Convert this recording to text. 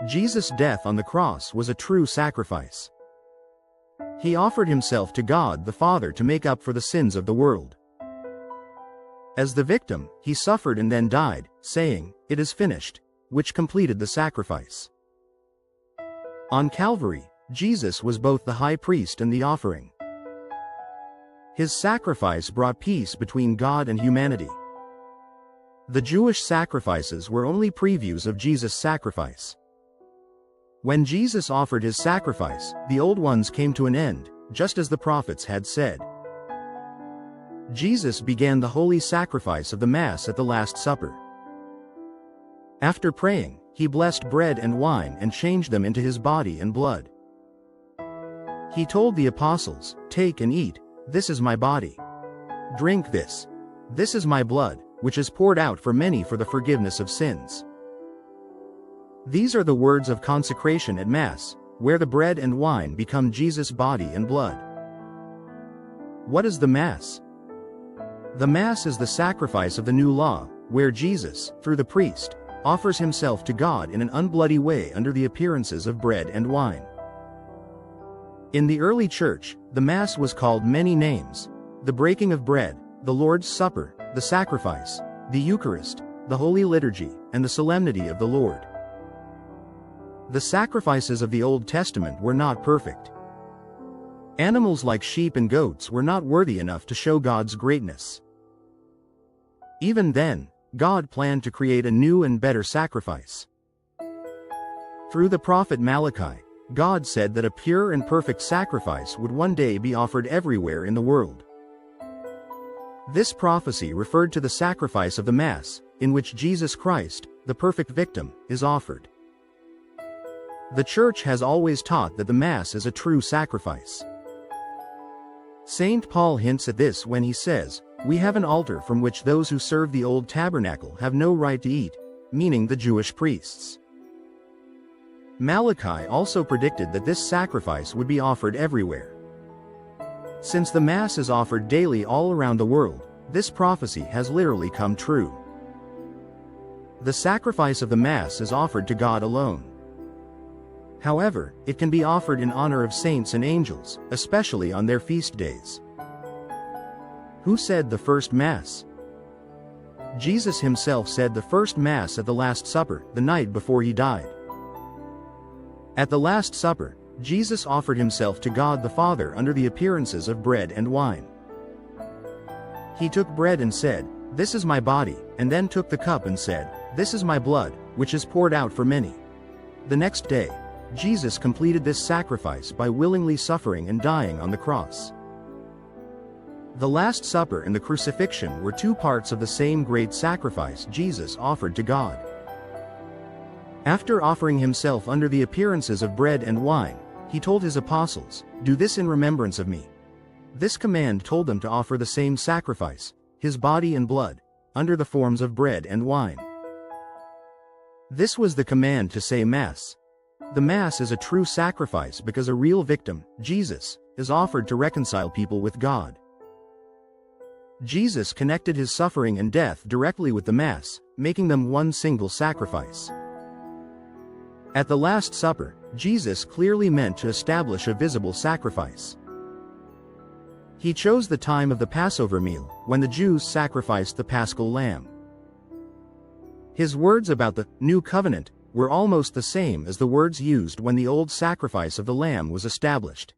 Jesus' death on the cross was a true sacrifice. He offered himself to God the Father to make up for the sins of the world. As the victim, he suffered and then died, saying, "It is finished," which completed the sacrifice. On Calvary, Jesus was both the high priest and the offering. His sacrifice brought peace between God and humanity. The Jewish sacrifices were only previews of Jesus' sacrifice. When Jesus offered his sacrifice, the old ones came to an end, just as the prophets had said. Jesus began the holy sacrifice of the Mass at the Last Supper. After praying, he blessed bread and wine and changed them into his body and blood. He told the apostles, "Take and eat, this is my body. Drink this. This is my blood, which is poured out for many for the forgiveness of sins." These are the words of consecration at Mass, where the bread and wine become Jesus' body and blood. What is the Mass? The Mass is the sacrifice of the new law, where Jesus, through the priest, offers himself to God in an unbloody way under the appearances of bread and wine. In the early Church, the Mass was called many names: the breaking of bread, the Lord's Supper, the sacrifice, the Eucharist, the Holy Liturgy, and the solemnity of the Lord. The sacrifices of the Old Testament were not perfect. Animals like sheep and goats were not worthy enough to show God's greatness. Even then, God planned to create a new and better sacrifice. Through the prophet Malachi, God said that a pure and perfect sacrifice would one day be offered everywhere in the world. This prophecy referred to the sacrifice of the Mass, in which Jesus Christ, the perfect victim, is offered. The Church has always taught that the Mass is a true sacrifice. St. Paul hints at this when he says, "We have an altar from which those who serve the old tabernacle have no right to eat," meaning the Jewish priests. Malachi also predicted that this sacrifice would be offered everywhere. Since the Mass is offered daily all around the world, this prophecy has literally come true. The sacrifice of the Mass is offered to God alone. However, it can be offered in honor of saints and angels, especially on their feast days. Who said the first Mass? Jesus himself said the first Mass at the Last Supper, the night before he died. At the Last Supper, Jesus offered himself to God the Father under the appearances of bread and wine. He took bread and said, "This is my body," and then took the cup and said, "This is my blood, which is poured out for many." The next day, Jesus completed this sacrifice by willingly suffering and dying on the cross. The Last Supper and the crucifixion were two parts of the same great sacrifice Jesus offered to God. After offering himself under the appearances of bread and wine, he told his apostles, "Do this in remembrance of me." This command told them to offer the same sacrifice, his body and blood, under the forms of bread and wine. This was the command to say Mass. The Mass is a true sacrifice because a real victim, Jesus, is offered to reconcile people with God. Jesus connected his suffering and death directly with the Mass, making them one single sacrifice. At the Last Supper, Jesus clearly meant to establish a visible sacrifice. He chose the time of the Passover meal, when the Jews sacrificed the Paschal lamb. His words about the New Covenant were almost the same as the words used when the old sacrifice of the lamb was established.